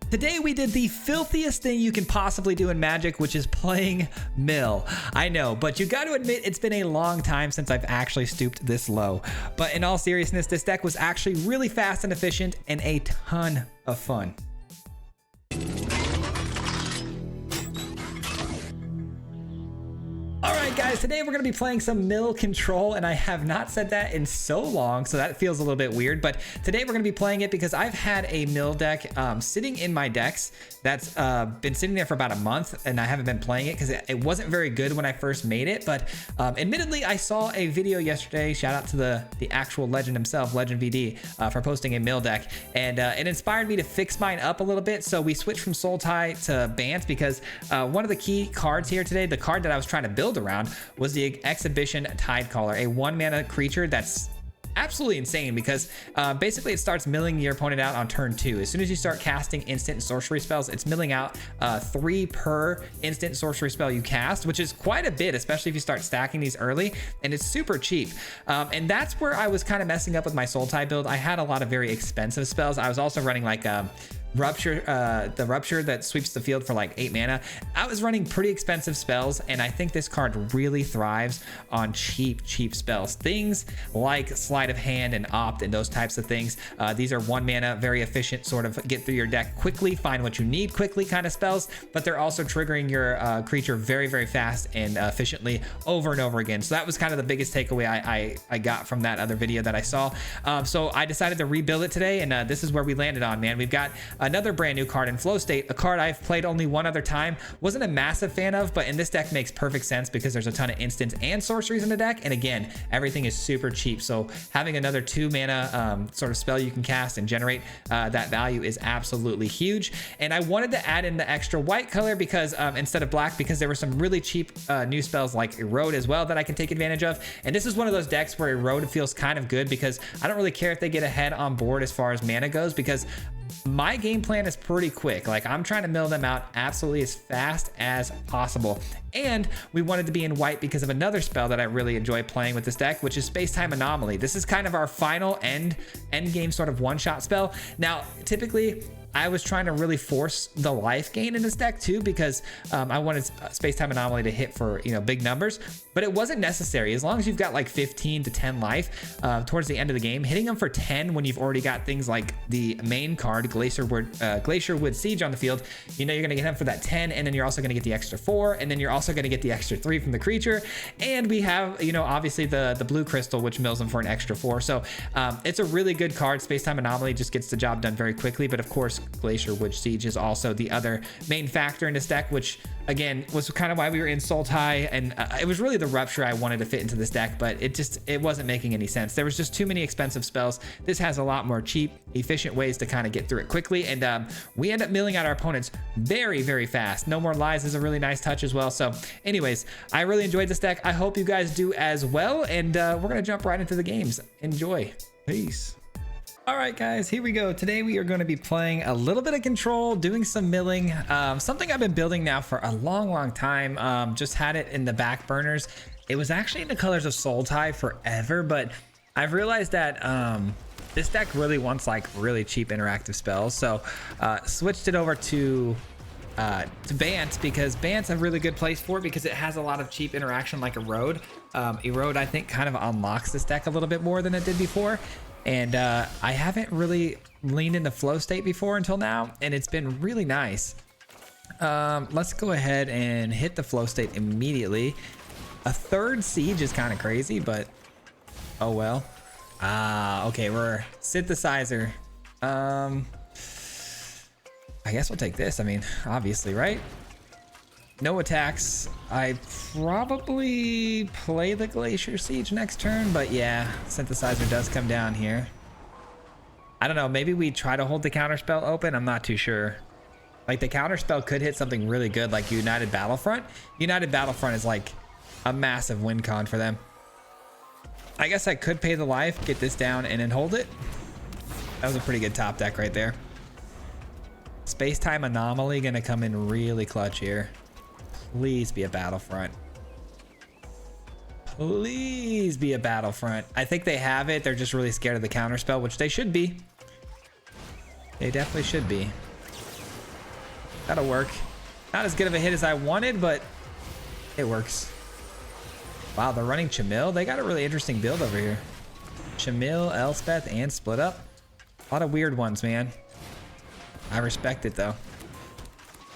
Today we did the filthiest thing you can possibly do in Magic, which is playing Mill. I know, but you got to admit it's been a long time since I've actually stooped this low. But in all seriousness, this deck was actually really fast and efficient and a ton of fun. Alright guys, today we're going to be playing some Mill Control, and I have not said that in so long, so that feels a little bit weird, but today we're going to be playing it because I've had a Mill deck sitting in my decks that's been sitting there for about a month, and I haven't been playing it because it wasn't very good when I first made it, but admittedly I saw a video yesterday, shout out to the actual legend himself, Legend VD, for posting a Mill deck, and it inspired me to fix mine up a little bit, so we switched from Soul Tie to Bant because one of the key cards here today, the card that I was trying to build around, was the Exhibition Tidecaller, a 1-mana creature that's absolutely insane because basically it starts milling your opponent out on turn 2. As soon as you start casting instant sorcery spells, it's milling out 3 per instant sorcery spell you cast, which is quite a bit, especially if you start stacking these early, and it's super cheap. And that's where I was kind of messing up with my Soul Tie build. I had a lot of very expensive spells. I was also running like Rupture, the Rupture that sweeps the field for like 8 mana. I was running pretty expensive spells, and I think this card really thrives on cheap spells. Things like Sleight of Hand and Opt and those types of things. These are 1 mana, very efficient, sort of get through your deck quickly, find what you need quickly kind of spells, but they're also triggering your creature very fast and efficiently over and over again. So that was kind of the biggest takeaway I got from that other video that I saw. So I decided to rebuild it today, and this is where we landed on, man. We've got another brand new card in Flow State, a card I've played only one other time, wasn't a massive fan of, but in this deck makes perfect sense because there's a ton of instants and sorceries in the deck, and again, everything is super cheap, so having another 2 mana sort of spell you can cast and generate that value is absolutely huge. And I wanted to add in the extra white color because instead of black, because there were some really cheap new spells like Erode as well that I can take advantage of, and this is one of those decks where Erode feels kind of good because I don't really care if they get ahead on board as far as mana goes, because my game plan is pretty quick. Like, I'm trying to mill them out absolutely as fast as possible. And we wanted to be in white because of another spell that I really enjoy playing with this deck, which is Space-Time Anomaly. This is kind of our final end game sort of one-shot spell. Now, typically, I was trying to really force the life gain in this deck too because I wanted Space-Time Anomaly to hit for, you know, big numbers, but it wasn't necessary. As long as you've got like 15 to 10 life towards the end of the game, hitting them for 10 when you've already got things like the main card, Glacierwood Siege on the field, you know you're going to get them for that 10, and then you're also going to get the extra 4, and then you're also going to get the extra 3 from the creature, and we have, you know, obviously the blue crystal, which mills them for an extra 4. So it's a really good card. Space-Time Anomaly just gets the job done very quickly, but of course Glacierwood Siege is also the other main factor in this deck, which again was kind of why we were in Soul Tie, and it was really the Rupture I wanted to fit into this deck, but it wasn't making any sense. There was just too many expensive spells. This has a lot more cheap, efficient ways to kind of get through it quickly, and we end up milling out our opponents very fast. No More Lies is a really nice touch as well. So anyways, I really enjoyed this deck. I hope you guys do as well, and we're gonna jump right into the games. Enjoy. Peace. All right, guys, here we go. Today we are going to be playing a little bit of Control, doing some milling, something I've been building now for a long time. Just had it in the back burners. It was actually in the colors of Soul Tie forever, but I've realized that this deck really wants like really cheap interactive spells, so switched it over to Bant because Bant's a really good place for it because it has a lot of cheap interaction like Erode. Erode, I think, kind of unlocks this deck a little bit more than it did before. And I haven't really leaned into Flow State before until now, and it's been really nice. Let's go ahead and hit the Flow State immediately. A 3rd Siege is kind of crazy, but oh well. Okay, we're Synthesizer. I guess we'll take this. I mean, obviously, right? No attacks. I probably play the Glacier Siege next turn, but yeah, Synthesizer does come down here. I don't know, maybe we try to hold the counterspell open. I'm not too sure. Like, the counterspell could hit something really good like United Battlefront. United Battlefront is like a massive win con for them. I guess I could pay the life, get this down, and then hold it. That was a pretty good top deck right there. Space-Time Anomaly gonna come in really clutch here. Please be a Battlefront. Please be a Battlefront. I think they have it. They're just really scared of the counterspell, which they should be. They definitely should be. That'll work. Not as good of a hit as I wanted, but it works. Wow, they're running Chamil. They got a really interesting build over here. Chamil, Elspeth, and Split Up. A lot of weird ones, man. I respect it, though.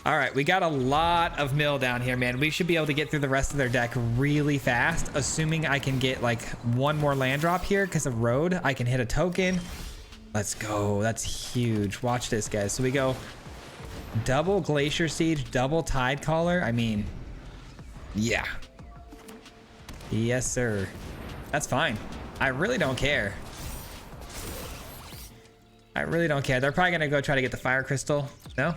All right, we got a lot of mill down here, man. We should be able to get through the rest of their deck really fast, assuming I can get like one more land drop here because of road. I can hit a token. Let's go. That's huge. Watch this, guys. So we go double Glacier Siege, double Tide Caller. I mean, yeah. Yes, sir. That's fine. I really don't care. I really don't care. They're probably going to go try to get the Fire Crystal. No?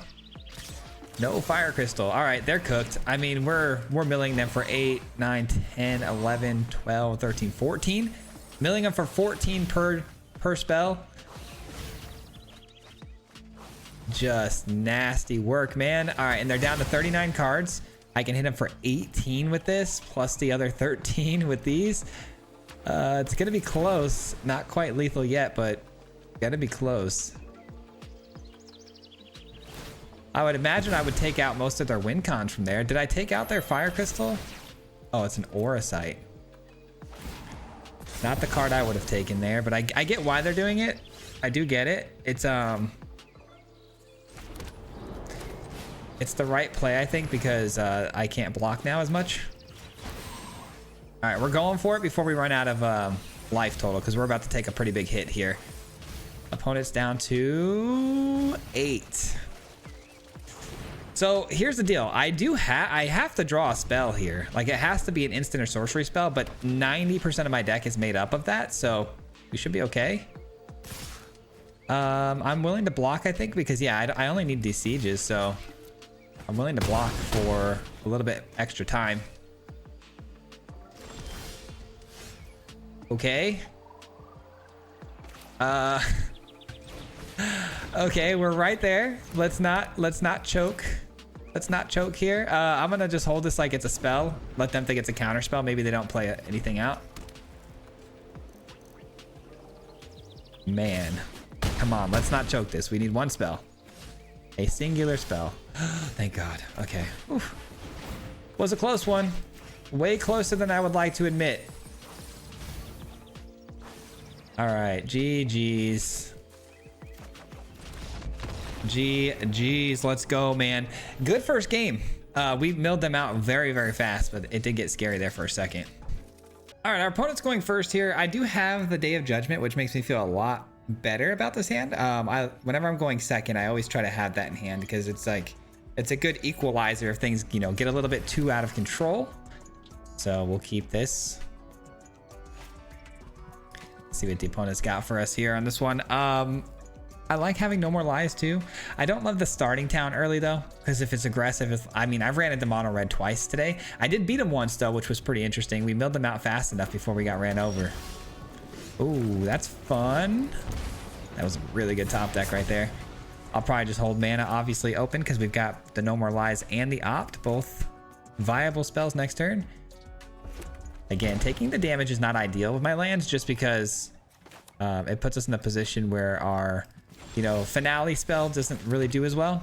No Fire Crystal. All right, they're cooked. I mean, we're milling them for 8, 9, 10, 11, 12, 13, 14. Milling them for 14 per spell. Just nasty work, man. All right, and they're down to 39 cards. I can hit them for 18 with this, plus the other 13 with these. It's going to be close. Not quite lethal yet, but gotta be close. I would imagine I would take out most of their win cons from there. Did I take out their Fire Crystal? Oh, it's an Aura Sight. Not the card I would have taken there, but I get why they're doing it. I do get it. It's the right play, I think, because I can't block now as much. All right, we're going for it before we run out of life total, because we're about to take a pretty big hit here. Opponent's down to 8. So here's the deal. I have to draw a spell here. Like, it has to be an instant or sorcery spell, but 90% of my deck is made up of that, so we should be okay. I'm willing to block, I think, because yeah, I only need these sieges, so I'm willing to block for a little bit extra time. Okay. Okay, we're right there. Let's not choke. Let's not choke here. I'm gonna just hold this like it's a spell. Let them think it's a counter spell. Maybe they don't play anything out. Man, come on, let's not choke this. We need one spell. A singular spell. Thank God. Okay. Oof. Was a close one. Way closer than I would like to admit. All right, GG's. GG's, let's go, man. Good first game. We milled them out very, very fast, but it did get scary there for a second. All right, our opponent's going first here. I do have the Day of Judgment, which makes me feel a lot better about this hand. Whenever I'm going second, I always try to have that in hand because it's like, it's a good equalizer if things, you know, get a little bit too out of control. So we'll keep this. Let's see what the opponent's got for us here on this one. I like having No More Lies too. I don't love the starting town early though, because if it's aggressive, I mean, I've ran into mono red twice today. I did beat him once though, which was pretty interesting. We milled them out fast enough before we got ran over. Ooh, that's fun. That was a really good top deck right there. I'll probably just hold mana obviously open because we've got the No More Lies and the Opt, both viable spells next turn. Again, taking the damage is not ideal with my lands just because it puts us in a position where our, you know, finale spell doesn't really do as well.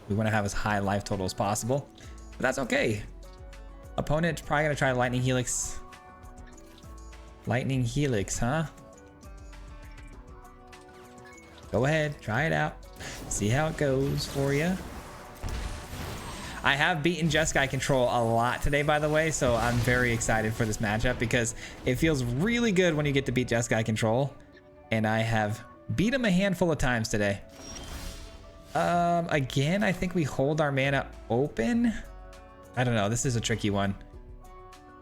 We want to have as high life total as possible, but that's okay. Opponent's probably gonna try Lightning Helix. Lightning Helix, huh? Go ahead, try it out. See how it goes for you. I have beaten Jeskai Control a lot today, by the way, so I'm very excited for this matchup because it feels really good when you get to beat Jeskai Control, and I have beat him a handful of times today. Again, I think we hold our mana open. I don't know. This is a tricky one.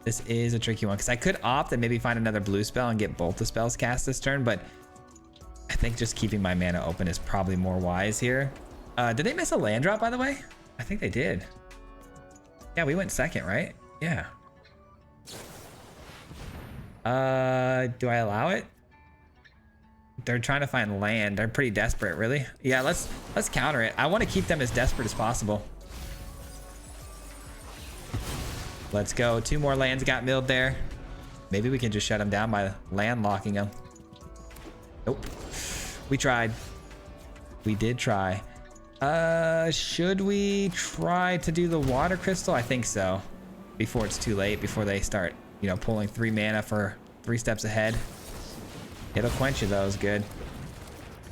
This is a tricky one because I could opt and maybe find another blue spell and get both the spells cast this turn, but I think just keeping my mana open is probably more wise here. Did they miss a land drop, by the way? I think they did. Yeah, we went second, right? Yeah. Do I allow it? They're trying to find land. They're pretty desperate, really. Yeah, let's counter it. I want to keep them as desperate as possible. Let's go. 2 more lands got milled there. Maybe we can just shut them down by land locking them. Nope. We tried. We did try. Should we try to do the water crystal? I think so. Before it's too late, before they start, you know, pulling 3 mana for 3 steps ahead. It'll quench you though, is good.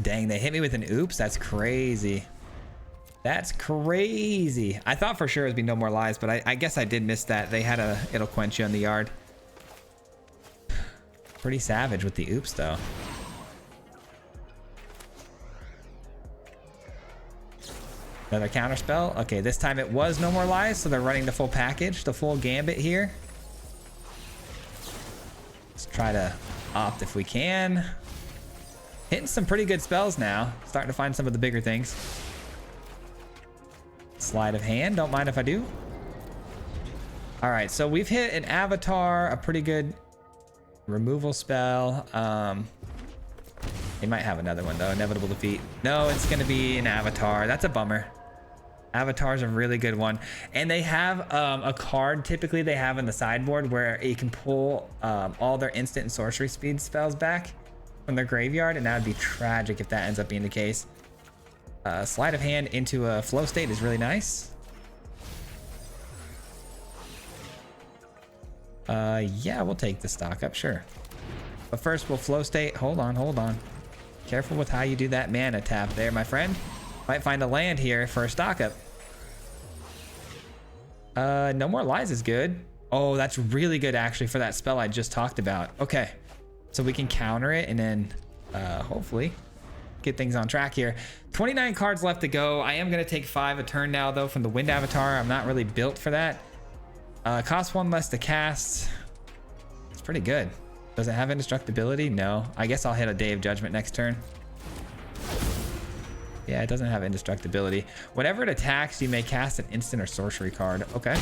Dang, they hit me with an oops. That's crazy. That's crazy. I thought for sure it would be no more lies, but I guess I did miss that. They had a it'll quench you on the yard. Pretty savage with the oops though. Another counter spell. Okay, this time it was no more lies, so they're running the full package, the full gambit here. Let's try to opt if we can. Hitting some pretty good spells now. Starting to find some of the bigger things. Sleight of hand, don't mind if I do. All right, so we've hit an avatar, a pretty good removal spell. They might have another one though, inevitable defeat. No, it's gonna be an avatar. That's a bummer. Avatar's a really good one. And they have a card typically they have in the sideboard where you can pull all their instant and sorcery speed spells back from their graveyard, and that would be tragic if that ends up being the case. Sleight of hand into a flow state is really nice. Yeah, we'll take the stock up, sure. But first we'll flow state. Hold on. Careful with how you do that mana tap there, my friend. Might find a land here for a stock up. No more lies is good. Oh, that's really good actually for that spell I just talked about. Okay, so we can counter it and then hopefully get things on track here. 29 cards left to go. I am going to take 5 a turn now though from the wind avatar. I'm not really built for that. Cost 1 less to cast. It's pretty good. Does it have indestructibility? No. I guess I'll hit a Day of Judgment next turn. Yeah, it doesn't have indestructibility. Whenever it attacks, you may cast an instant or sorcery card. Okay.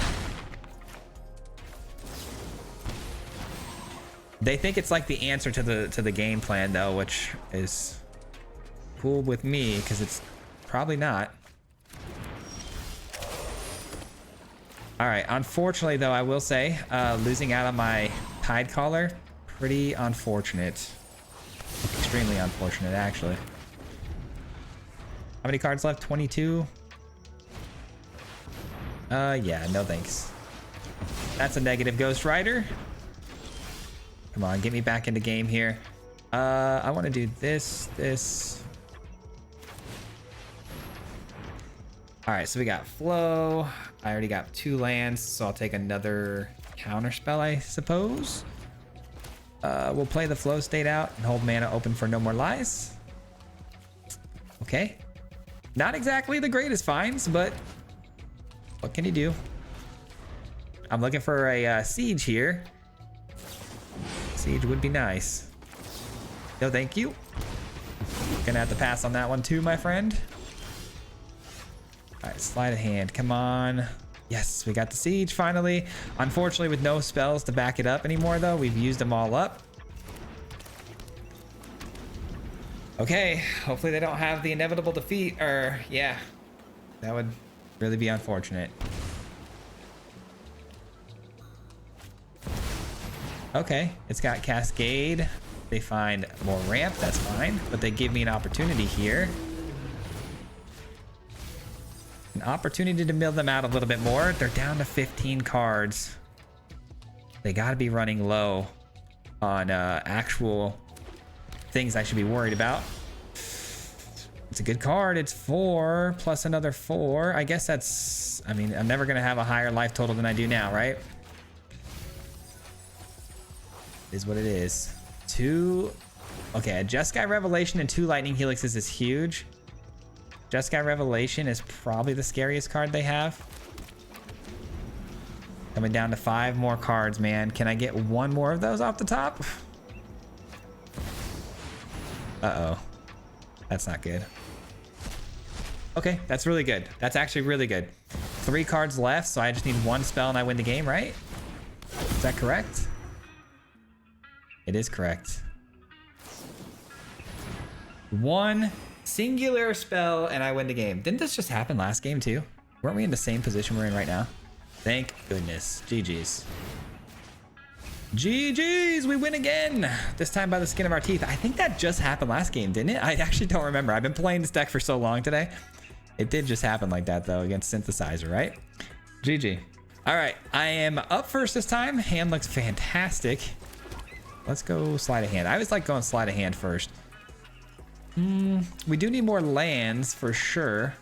They think it's like the answer to the game plan though, which is cool with me because it's probably not. All right, unfortunately though, I will say losing out on my Tide Caller, pretty unfortunate. Extremely unfortunate actually. How many cards left? 22. Yeah, no thanks. That's a negative Ghost Rider. Come on, get me back into game here. I want to do this. All right, so we got flow. I already got 2 lands, so I'll take another counter spell, I suppose. We'll play the flow state out and hold mana open for no more lies. Okay. Not exactly the greatest finds, but what can you do? I'm looking for a siege here. Siege would be nice. No, thank you. Gonna have to pass on that one too, my friend. All right, sleight of hand, come on. Yes, we got the siege finally. Unfortunately, with no spells to back it up anymore though, we've used them all up. Okay, hopefully they don't have the inevitable defeat, or yeah, that would really be unfortunate. Okay, it's got Cascade. They find more ramp, that's fine, but they give me an opportunity here. An opportunity to mill them out a little bit more. They're down to 15 cards. They gotta be running low on actual things I should be worried about. It's a good card. It's 4 plus another 4. I guess that's, I mean, I'm never gonna have a higher life total than I do now, right? Is what it is. 2. Okay, a Jeskai Revelation and 2 Lightning Helixes is huge. Jeskai Revelation is probably the scariest card they have. Coming down to 5 more cards, man. Can I get 1 more of those off the top? Uh-oh. That's not good. Okay, that's really good. That's actually really good. 3 cards left, so I just need 1 spell and I win the game, right? Is that correct? It is correct. 1 singular spell and I win the game. Didn't this just happen last game too? Weren't we in the same position we're in right now? Thank goodness. GG's. GG's, we win again. This time by the skin of our teeth. I think that just happened last game, didn't it? I actually don't remember. I've been playing this deck for so long today. It did just happen like that though against Synthesizer, right? GG. All right, I am up first this time. Hand looks fantastic. Let's go sleight of hand. I always like going sleight of hand first. We do need more lands for sure.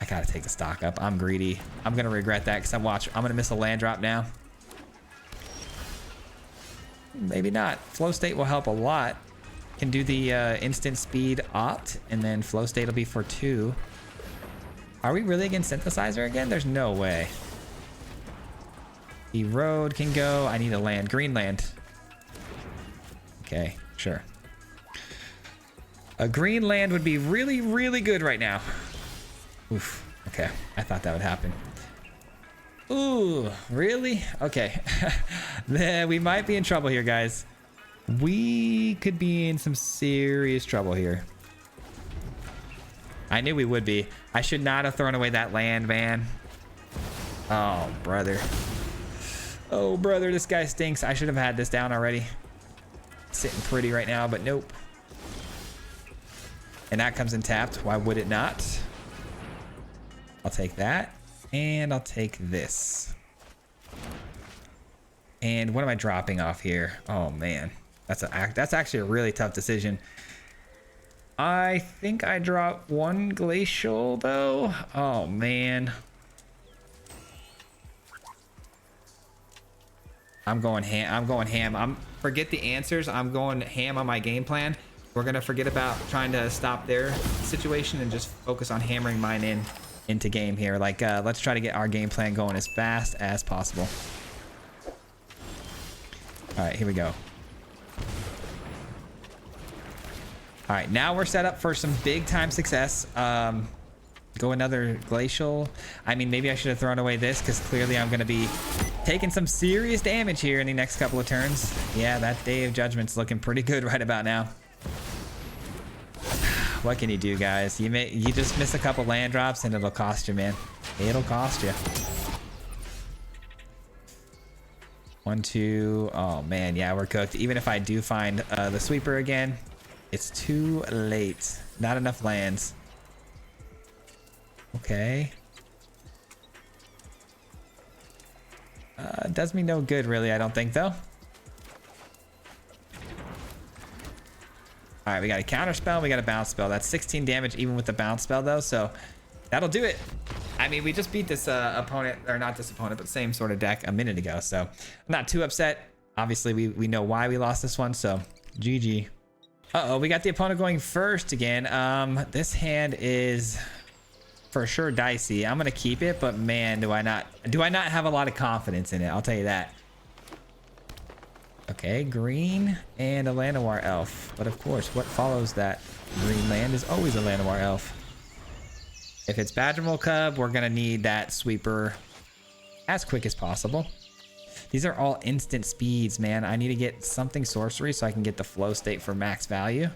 I gotta take the stock up. I'm greedy. I'm gonna regret that because I'm gonna miss a land drop now. Maybe not. Flow state will help a lot. Can do the instant speed opt, and then flow state will be for 2. Are we really against Synthesizer again? There's no way. The road can go. I need a land. Green land. Okay, sure. A green land would be really, really good right now. Oof. Okay, I thought that would happen. Ooh, really? Okay. We might be in trouble here, guys. We could be in some serious trouble here. I knew we would be. I should not have thrown away that land, man. Oh, brother. Oh, brother, this guy stinks. I should have had this down already. Sitting pretty right now, but nope. And that comes in tapped. Why would it not? I'll take that. And I'll take this. And what am I dropping off here? Oh, man. That's actually a really tough decision. I think I dropped 1 glacial, though. Oh, man. I'm going ham. Forget the answers. I'm going ham on my game plan. We're gonna forget about trying to stop their situation and just focus on hammering mine into game here. Like, let's try to get our game plan going as fast as possible. All right, here we go. All right, now we're set up for some big time success. Go another glacial. I mean, maybe I should have thrown away this because clearly I'm going to be taking some serious damage here in the next couple of turns. Yeah, that Day of Judgment's looking pretty good right about now. What can you do, guys? You just miss a couple land drops and it'll cost you, man. It'll cost you. 1, 2. Oh, man. Yeah, we're cooked. Even if I do find the sweeper again, it's too late. Not enough lands. Okay. Does me no good, really, I don't think, though. All right, we got a counter spell, we got a bounce spell. That's 16 damage even with the bounce spell, though, so that'll do it. I mean, we just beat this opponent, or not this opponent, but same sort of deck a minute ago, so I'm not too upset. Obviously, we know why we lost this one, so GG. Uh-oh, we got the opponent going first again. This hand is for sure dicey. I'm gonna keep it, but man, do I not have a lot of confidence in it. I'll tell you that. Okay, green and a Llanowar elf. But of course, what follows that green land is always a Llanowar elf. If it's Badgermole Cub, we're gonna need that sweeper as quick as possible. These are all instant speeds, man. I need to get something sorcery so I can get the flow state for max value.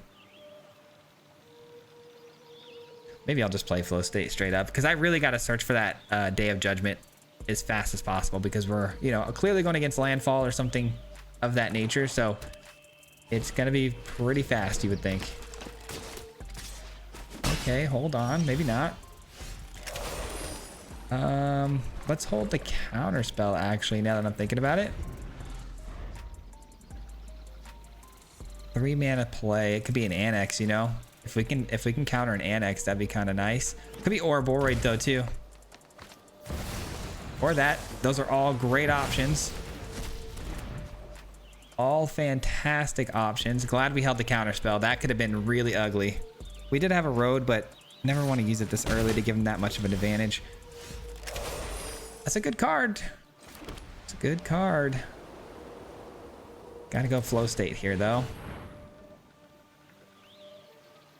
Maybe I'll just play flow state straight up because I really got to search for that Day of Judgment as fast as possible because we're, you know, clearly going against landfall or something of that nature. So it's going to be pretty fast, you would think. Okay, hold on. Maybe not. Let's hold the counter spell actually, now that I'm thinking about it. 3 mana play. It could be an annex, you know. If we can counter an annex, that'd be kind of nice. Could be Ouroboros though too. Or that. Those are all great options. All fantastic options. Glad we held the counter spell. That could have been really ugly. We did have a road, but never want to use it this early to give him that much of an advantage. That's a good card. It's a good card. Gotta go flow state here though.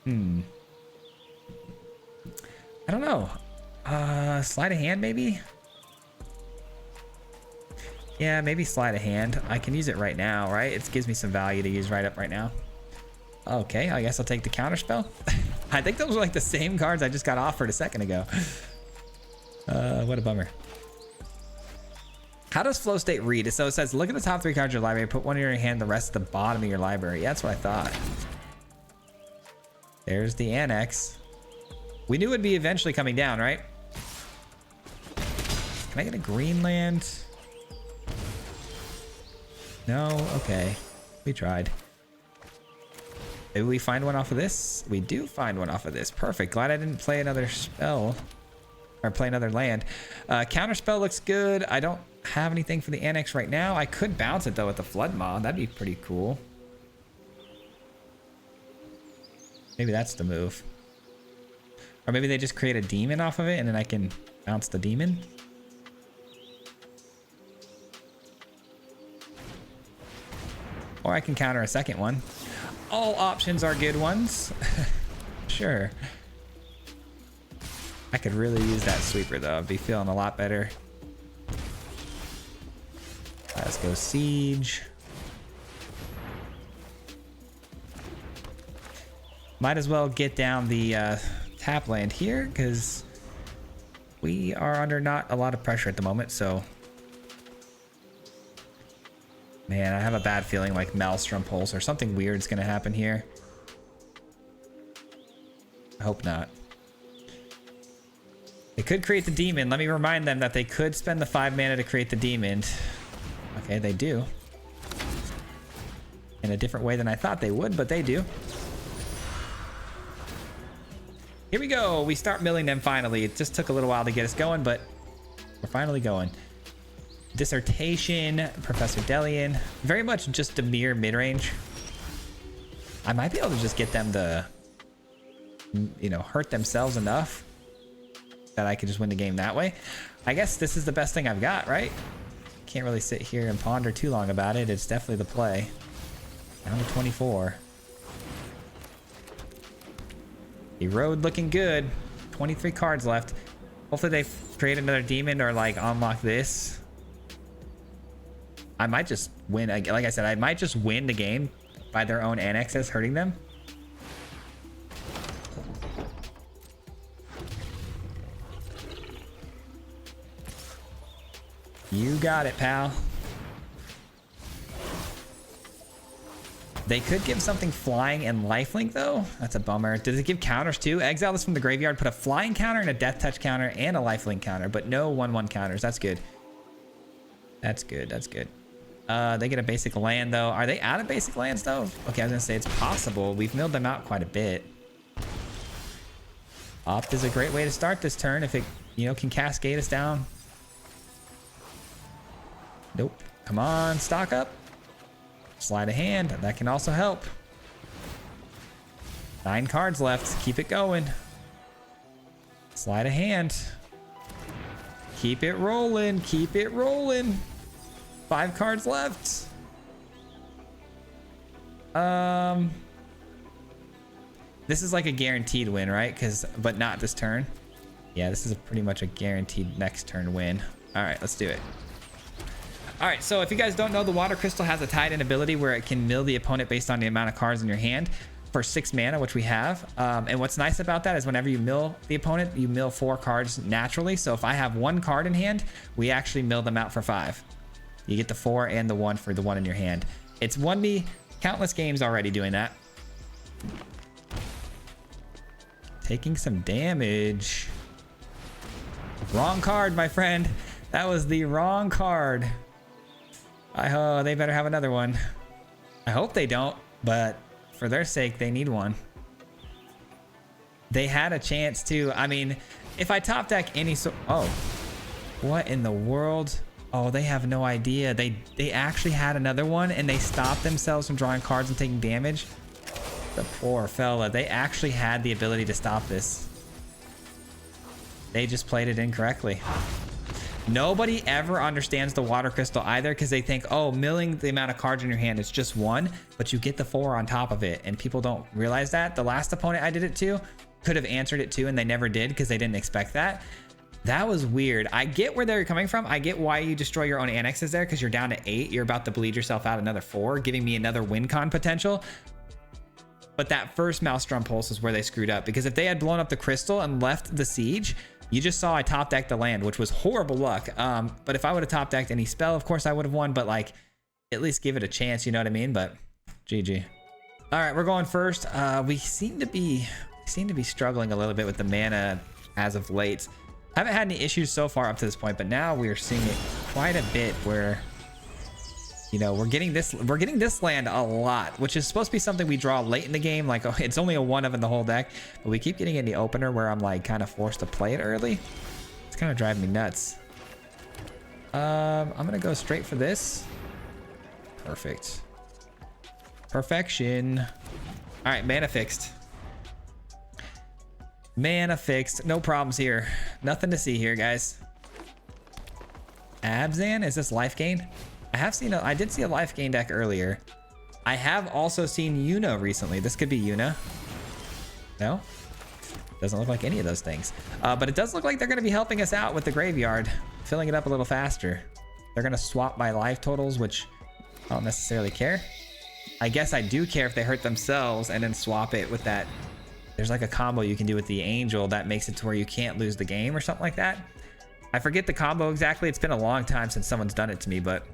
I don't know. Sleight of hand maybe? Yeah, maybe sleight of hand. I can use it right now, right? It gives me some value to use right now. Okay, I guess I'll take the counter spell. I think those were like the same cards I just got offered a second ago. What a bummer. How does flow state read? So it says, look at the top 3 cards of your library, put one in your hand, the rest at the bottom of your library. Yeah, that's what I thought. There's the annex. We knew it'd be eventually coming down, right? Can I get a green land? No? Okay. We tried. Maybe we find one off of this? We do find one off of this. Perfect. Glad I didn't play another spell. Or play another land. Counterspell looks good. I don't have anything for the annex right now. I could bounce it though with the Flood Maw. That'd be pretty cool. Maybe that's the move. Or maybe they just create a demon off of it and then I can bounce the demon. Or I can counter a second one. All options are good ones. Sure. I could really use that sweeper though. I'd be feeling a lot better. Let's go siege. Might as well get down the tap land here because we are under not a lot of pressure at the moment. So, man, I have a bad feeling like Maelstrom Pulse or something weird is going to happen here. I hope not. They could create the demon. Let me remind them that they could spend the 5 mana to create the demon. Okay, they do. In a different way than I thought they would, but they do. Here we go. We start milling them finally. It just took a little while to get us going, but we're finally going. Dissertation, Professor Delian. Very much just a mere mid-range. I might be able to just get them to, you know, hurt themselves enough that I could just win the game that way. I guess this is the best thing I've got, right? Can't really sit here and ponder too long about it. It's definitely the play. Down to 24. The road looking good. 23 cards left. Hopefully they create another demon or like unlock this. I might just win. Like I said, I might just win the game by their own annexes hurting them. You got it, pal. They could give something flying and lifelink though. That's a bummer. Does it give counters too? Exile this from the graveyard, put a flying counter and a death touch counter and a lifelink counter, but no 1/1 counters. That's good. That's good. That's good. They get a basic land though. Are they out of basic lands though? Okay, I was gonna say it's possible. We've milled them out quite a bit. Opt is a great way to start this turn if it, you know, can cascade us down. Nope. Come on, stock up. Slide a hand. That can also help. 9 cards left. Keep it going. Slide a hand. Keep it rolling. Keep it rolling. 5 cards left. This is like a guaranteed win, right? But not this turn. Yeah, this is pretty much a guaranteed next turn win. All right, let's do it. All right, so if you guys don't know, the Water Crystal has a tied-in ability where it can mill the opponent based on the amount of cards in your hand for 6 mana, which we have. And what's nice about that is whenever you mill the opponent, you mill 4 cards naturally. So if I have 1 card in hand, we actually mill them out for 5. You get the 4 and the 1 for the 1 in your hand. It's won me countless games already doing that. Taking some damage. Wrong card, my friend. That was the wrong card. They better have another one. I hope they don't, but for their sake, they need one. They had a chance to. I mean, if I top deck any oh, what in the world? Oh, they have no idea. They actually had another one and they stopped themselves from drawing cards and taking damage. The poor fella. They actually had the ability to stop this. They just played it incorrectly. Nobody ever understands the Water Crystal either because they think, oh, milling the amount of cards in your hand is just 1, but you get the 4 on top of it. And people don't realize that. The last opponent I did it to could have answered it too, and they never did because they didn't expect that. That was weird. I get where they're coming from. I get why you destroy your own annexes there because you're down to 8. You're about to bleed yourself out another 4, giving me another win con potential. But that first Maelstrom Pulse is where they screwed up because if they had blown up the crystal and left the siege, you just saw I top decked the land, which was horrible luck. But if I would have top decked any spell, of course I would have won, but like at least give it a chance, you know what I mean? But GG. All right, we're going first. We seem to be seem to be struggling a little bit with the mana as of late. I haven't had any issues so far up to this point, but now we are seeing it quite a bit where, you know, we're getting this land a lot, which is supposed to be something we draw late in the game. Like, oh, it's only a 1 of in the whole deck, but we keep getting in the opener where I'm like kind of forced to play it early. It's kind of driving me nuts. I'm gonna go straight for this. Perfect. Perfection. All right, mana fixed. Mana fixed. No problems here. Nothing to see here, guys. Abzan, is this life gain? I did see a life gain deck earlier. I have also seen Yuna recently. This could be Yuna. No? Doesn't look like any of those things. But it does look like they're going to be helping us out with the graveyard, filling it up a little faster. They're going to swap my life totals, which I don't necessarily care. I guess I do care if they hurt themselves and then swap it with that. There's like a combo you can do with the angel that makes it to where you can't lose the game or something like that. I forget the combo exactly. It's been a long time since someone's done it to me, but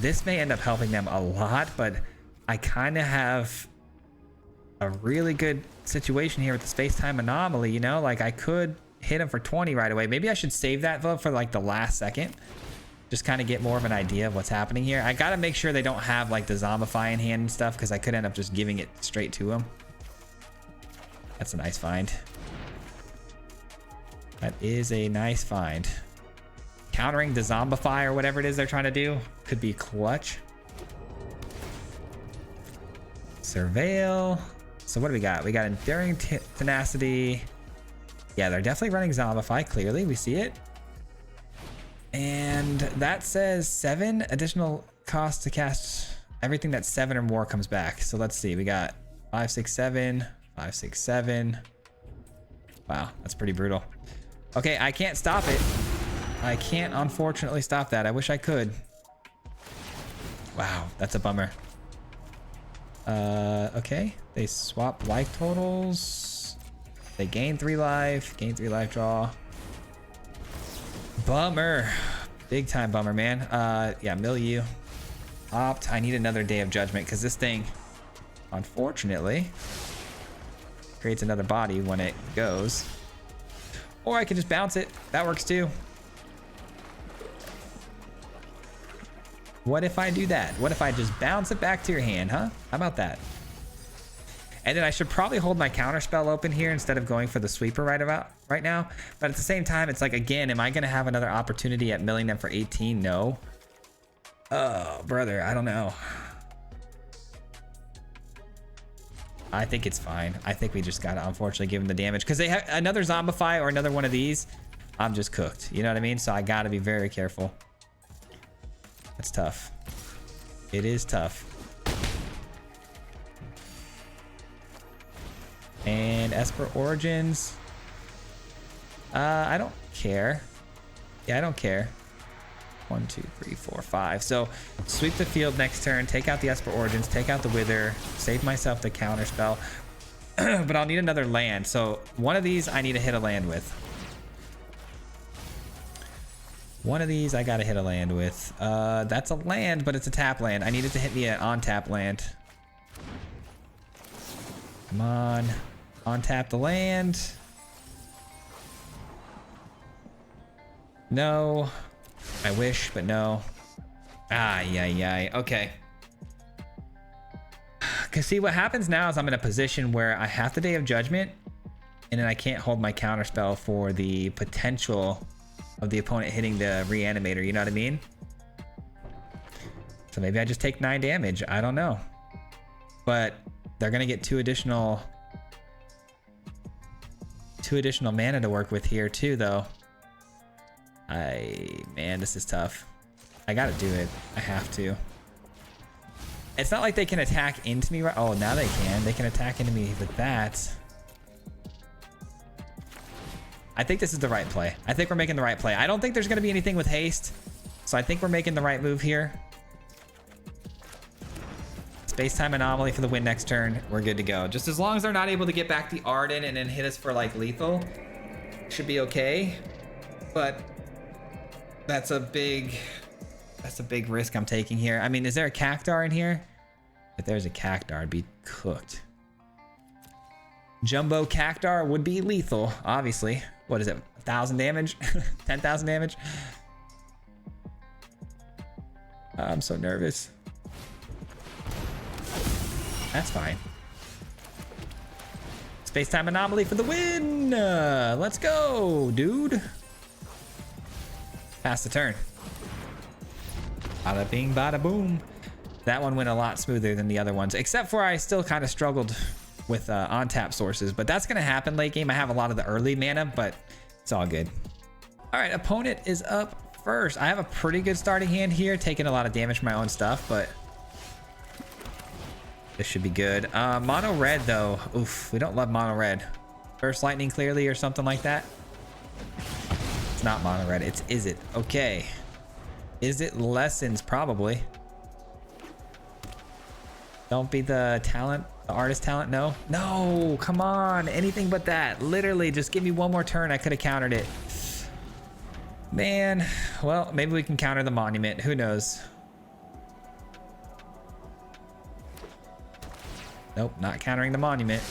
this may end up helping them a lot, but I kind of have a really good situation here with the space-time anomaly, you know? Like, I could hit him for 20 right away. Maybe I should save that vote for like the last second. Just kind of get more of an idea of what's happening here. I got to make sure they don't have like the zombify in hand and stuff, because I could end up just giving it straight to him. That's a nice find. That is a nice find. Countering the zombify or whatever it is they're trying to do could be clutch. Surveil. So what do we got? We got Enduring Tenacity. Yeah, they're definitely running zombify. Clearly, we see it. And that says 7 additional cost to cast everything that's 7 or more comes back. So let's see. We got 5, 6, 7, 5, 6, 7. Wow, that's pretty brutal. Okay, I can't stop it. I can't unfortunately stop that. I wish I could. Wow, that's a bummer. Okay, they swap life totals. They gain 3 life, draw. Bummer. Big time bummer, man. Yeah, milieu. Opt. I need another Day of Judgment because this thing, unfortunately, creates another body when it goes. Or I can just bounce it. That works too. What if I do that? What if I just bounce it back to your hand, huh? How about that? And then I should probably hold my counter spell open here instead of going for the sweeper right now. But at the same time, it's like, again, am I going to have another opportunity at milling them for 18? No. Oh, brother, I don't know. I think it's fine. I think we just got to unfortunately give them the damage because they have another zombify or another one of these. I'm just cooked. You know what I mean? So I got to be very careful. That's tough. It is tough. And Esper Origins. I don't care. Yeah, I don't care. 1, 2, 3, 4, 5. So sweep the field next turn, take out the Esper Origins, take out the Wither, save myself the counter spell. But I'll need another land. So one of these I need to hit a land with. One of these I gotta hit a land with. That's a land, but it's a tap land. I need it to hit me an on-tap land. Come on. On-tap the land. No. I wish, but no. Ay. Okay. Because see, what happens now is I'm in a position where I have the Day of Judgment, and then I can't hold my counterspell for the potential of the opponent hitting the reanimator, you know what I mean? So maybe I just take 9 damage. I don't know. But they're going to get 2 additional mana to work with here too, though. Man, this is tough. I gotta do it. I have to. It's not like they can attack into me, right? Oh, now they can. They can attack into me with that. I think this is the right play. I think we're making the right play. I don't think there's gonna be anything with haste, so I think we're making the right move here. Space-time anomaly for the win next turn. We're good to go. Just as long as they're not able to get back the Arden and then hit us for like lethal, should be okay. But that's a big risk I'm taking here. I mean, is there a Cactar in here? If there's a Cactar, I'd be cooked. Jumbo Cactar would be lethal, obviously. What is it? 1,000 damage? 10,000 damage? I'm so nervous. That's fine. Space-time anomaly for the win! Let's go, dude. Pass the turn. Bada bing, bada boom. That one went a lot smoother than the other ones, except for I still kind of struggled with on-tap sources, but that's gonna happen late game. I have a lot of the early mana, but it's all good. All right, opponent is up first. I have a pretty good starting hand here, taking a lot of damage from my own stuff, but this should be good. Mono red though, oof, we don't love mono red. First lightning clearly or something like that. It's not mono red, it's is it? Okay. Is it lessons? Probably. Don't be the talent, the artist talent. No, no, come on, anything but that. Literally, just give me one more turn. I could have countered it. Man, well, maybe we can counter the monument. Who knows? Nope, not countering the monument.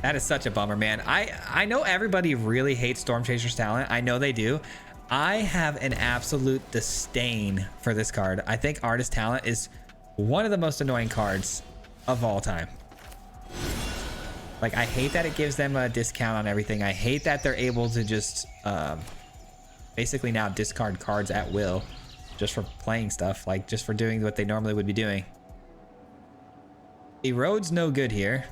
That is such a bummer, man. I know everybody really hates Storm Chaser's talent. I know they do. I have an absolute disdain for this card. I think Artist Talent is one of the most annoying cards of all time. Like, I hate that it gives them a discount on everything. I hate that they're able to just basically now discard cards at will just for playing stuff, like just for doing what they normally would be doing. Erode's no good here.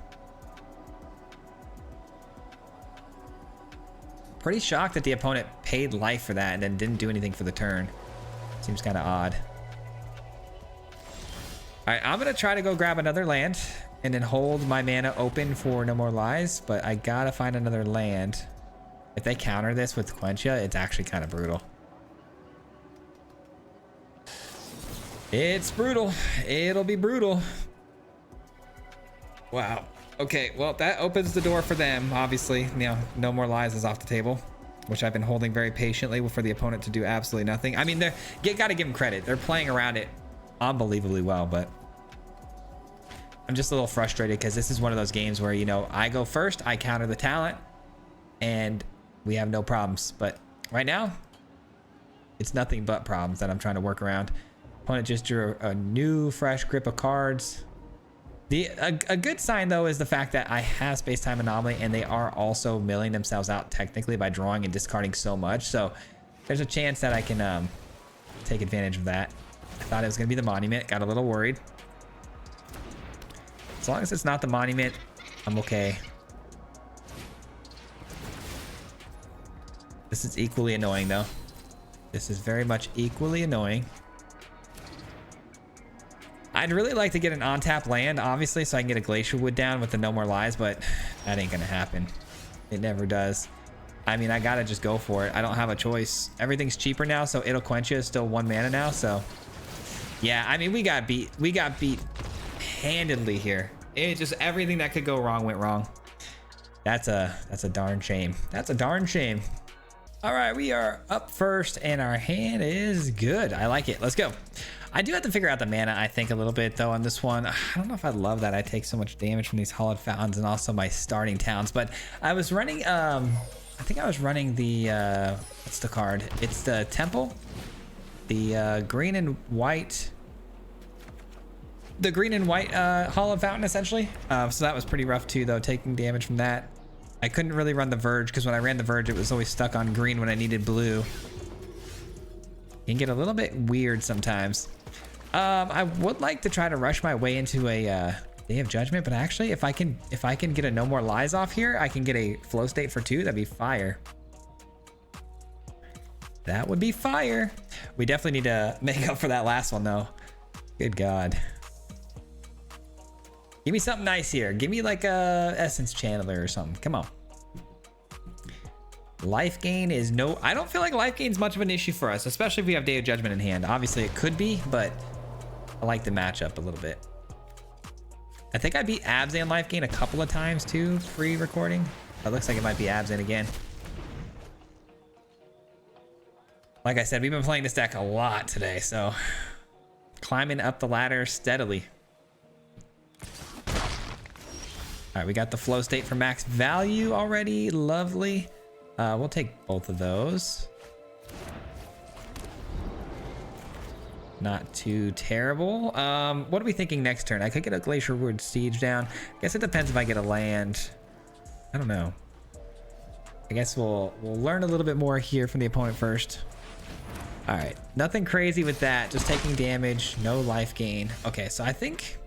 Pretty shocked that the opponent paid life for that and then didn't do anything for the turn. Seems kind of odd. All right, I'm gonna try to go grab another land and then hold my mana open for No More Lies, but I gotta find another land. If they counter this with Quencha, it's actually kind of brutal. It's brutal. It'll be brutal. Wow. Okay, well, that opens the door for them, obviously. You know, No More Lies is off the table, which I've been holding very patiently for the opponent to do absolutely nothing. I mean, you gotta give them credit. They're playing around it unbelievably well, but I'm just a little frustrated because this is one of those games where, you know, I go first, I counter the talent, and we have no problems. But right now, it's nothing but problems that I'm trying to work around. Opponent just drew a new, fresh grip of cards. A good sign though is the fact that I have Space-Time Anomaly and they are also milling themselves out technically by drawing and discarding so much. So there's a chance that I can take advantage of that. I thought it was gonna be the monument, got a little worried. As long as it's not the monument, I'm okay. This is equally annoying though. This is very much equally annoying. I'd really like to get an on-tap land, obviously, so I can get a Glacier Wood down with the No More Lies, but that ain't gonna happen. It never does. I mean, I gotta just go for it. I don't have a choice. Everything's cheaper now, so It'll Quencha is still 1 mana now, so yeah, I mean, we got beat. We got beat handedly here. It just, everything that could go wrong went wrong. That's a darn shame. That's a darn shame. All right, we are up first, and our hand is good. I like it. Let's go. I do have to figure out the mana, I think, a little bit, though, on this one. I don't know if I love that I take so much damage from these Hallowed Fountains and also my starting towns, but I was running, I think I was running the, what's the card? It's the Temple, the green and white, Hallowed Fountain, essentially. So that was pretty rough, too, though, taking damage from that. I couldn't really run the Verge, because when I ran the Verge, it was always stuck on green when I needed blue. It can get a little bit weird sometimes. I would like to try to rush my way into a Day of Judgment, but actually, if I can get a No More Lies off here, I can get a flow state for 2. That'd be fire. That would be fire. We definitely need to make up for that last one, though. Good God. Give me something nice here. Give me like a Essence Channeler or something. Come on. Life gain is no... I don't feel like life gain is much of an issue for us, especially if we have Day of Judgment in hand. Obviously, it could be, but I like the matchup a little bit. I think I beat Abzan life gain a couple of times, too, pre-recording. It looks like it might be Abzan again. Like I said, we've been playing this deck a lot today, so climbing up the ladder steadily. All right, we got the flow state for max value already. Lovely. We'll take both of those. Not too terrible. What are we thinking next turn? I could get a Glacier Wood Siege down. Guess it depends if I get a land. I don't know. I guess we'll learn a little bit more here from the opponent first. All right, nothing crazy with that. Just taking damage, no life gain. Okay, so I think,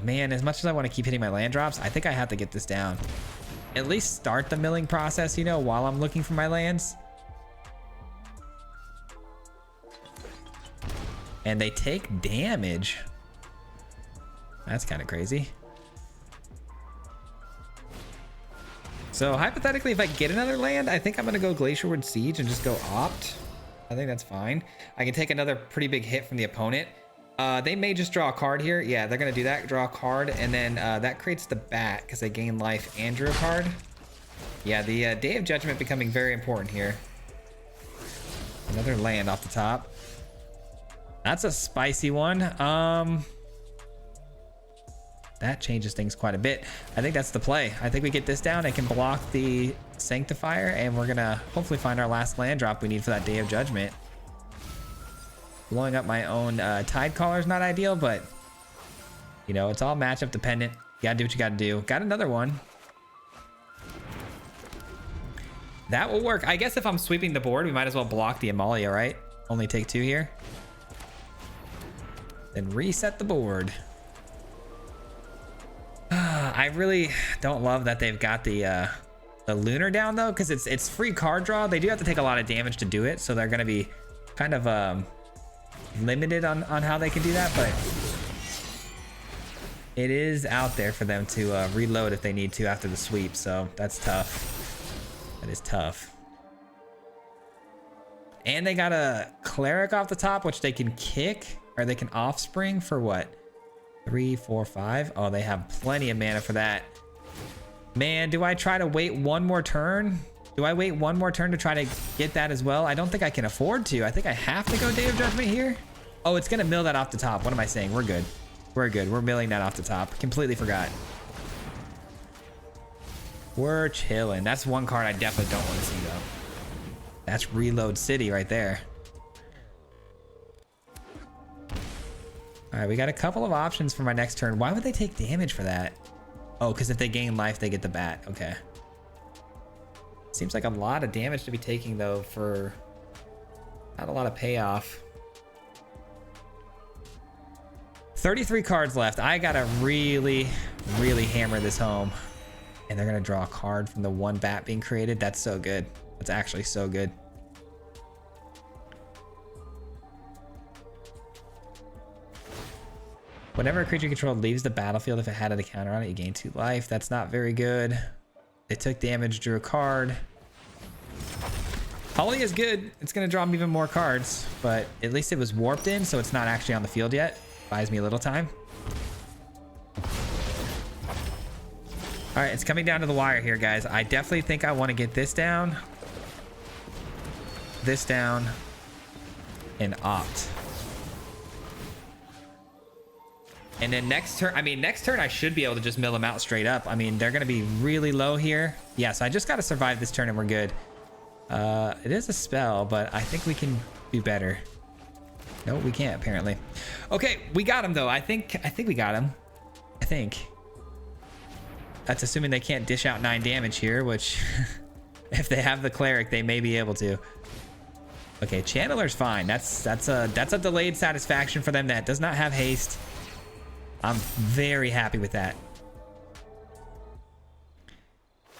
man, as much as I want to keep hitting my land drops, I think I have to get this down. At least start the milling process, you know, while I'm looking for my lands. And they take damage. That's kind of crazy. So hypothetically, if I get another land, I think I'm going to go Glacier Wood Siege and just go opt. I think that's fine. I can take another pretty big hit from the opponent. They may just draw a card here. Yeah, they're going to do that, draw a card. And then that creates the bat because they gain life and drew a card. Yeah, the Day of Judgment becoming very important here. Another land off the top. That's a spicy one. That changes things quite a bit. I think that's the play. I think we get this down. It can block the Sanctifier, and we're gonna hopefully find our last land drop we need for that Day of Judgment. Blowing up my own Tide Caller is not ideal, but you know, it's all matchup dependent. You gotta do what you gotta do. Got another one. That will work. I guess if I'm sweeping the board, we might as well block the Amalia, right? Only take 2 here. Then reset the board. I really don't love that they've got the Lunar down though, because it's free card draw. They do have to take a lot of damage to do it, so they're going to be kind of limited on how they can do that, but it is out there for them to reload if they need to after the sweep, so that's tough. That is tough. And they got a Cleric off the top, which they can kick. Or they can Offspring for what? 3, 4, 5. Oh, they have plenty of mana for that. Man, do I try to wait one more turn? Do I wait one more turn to try to get that as well? I don't think I can afford to. I think I have to go Day of Judgment here. Oh, it's gonna mill that off the top. What am I saying? We're good. We're good. We're milling that off the top. Completely forgot. We're chilling. That's one card I definitely don't want to see though. That's Reload City right there. All right, we got a couple of options for my next turn. Why would they take damage for that? Oh, because if they gain life, they get the bat. Okay. Seems like a lot of damage to be taking, though, for not a lot of payoff. 33 cards left. I got to really, really hammer this home. And they're going to draw a card from the one bat being created. That's so good. That's actually so good. Whenever a creature controlled leaves the battlefield, if it had a counter on it, you gain 2 life. That's not very good. It took damage, drew a card. Holly is good. It's going to draw me even more cards, but at least it was warped in, so it's not actually on the field yet. Buys me a little time. All right, it's coming down to the wire here, guys. I definitely think I want to get this down, and opt. And then next turn, next turn I should be able to just mill them out straight up. I mean, they're going to be really low here. Yeah, so I just got to survive this turn and we're good. It is a spell, but I think we can do better. No, we can't, apparently. Okay, we got him, though. I think we got him. I think. That's assuming they can't dish out 9 damage here, which if they have the Cleric, they may be able to. Okay, Channeler's fine. That's a delayed satisfaction for them that does not have haste. I'm very happy with that.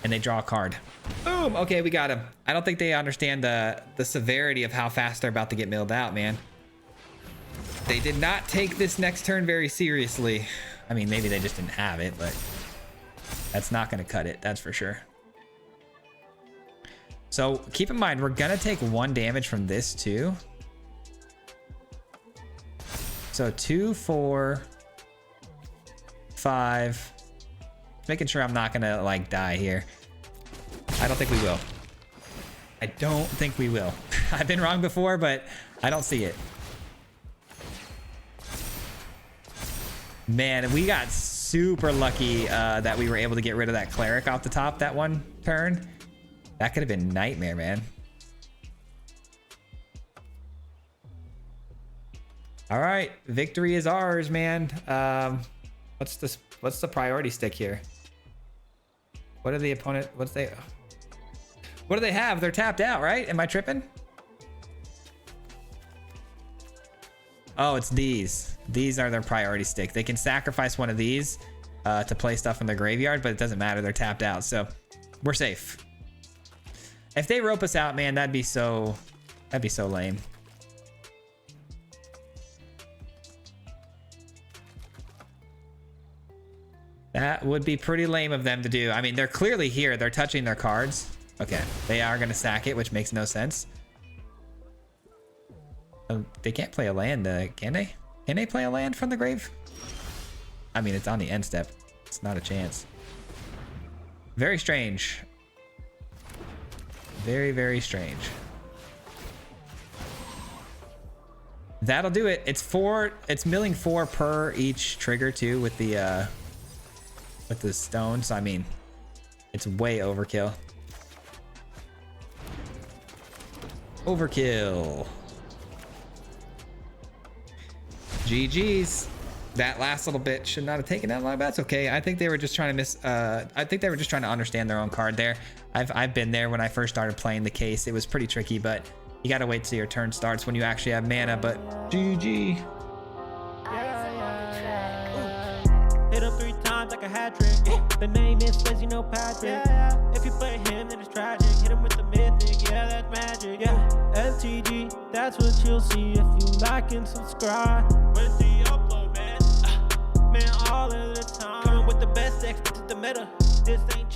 And they draw a card. Boom. Okay, we got him. I don't think they understand the severity of how fast they're about to get milled out, man. They did not take this next turn very seriously. I mean, maybe they just didn't have it, but that's not going to cut it. That's for sure. So keep in mind, we're going to take 1 damage from this too. So 2, 4, 5. Making sure I'm not gonna like die here. I don't think we will. I don't think we will. I've been wrong before, but I don't see it. Man, we got super lucky that we were able to get rid of that cleric off the top that one turn. That could have been nightmare, man. All right, victory is ours, man. What's the priority stick here? What are the opponent? What do they have? They're tapped out, right? Am I tripping? Oh, it's these. These are their priority stick. They can sacrifice one of these to play stuff in their graveyard, but it doesn't matter. They're tapped out, so we're safe. If they rope us out, man, that'd be so lame. That would be pretty lame of them to do. I mean, they're clearly here. They're touching their cards. Okay, they are going to sack it, which makes no sense. They can't play a land, can they? Can they play a land from the grave? I mean, it's on the end step. It's not a chance. Very strange. Very, very strange. That'll do it. It's milling 4 per each trigger too with the stone. So I mean, it's way overkill. Overkill. GG's. That last little bit should not have taken that long, but that's okay. I think they were just trying to I think they were just trying to understand their own card there. I've been there when I first started playing the case. It was pretty tricky, but you gotta wait till your turn starts when you actually have mana. But GG. Hit him 3 times like a hat trick. The name is Spacey, no Patrick. If you play him, then it's tragic. Hit him with the mythic, yeah, that's magic. Yeah, MTG, that's what you'll see if you like and subscribe. Where's the upload, man? Man, all of the time. Coming with the best decks, this is the meta. This ain't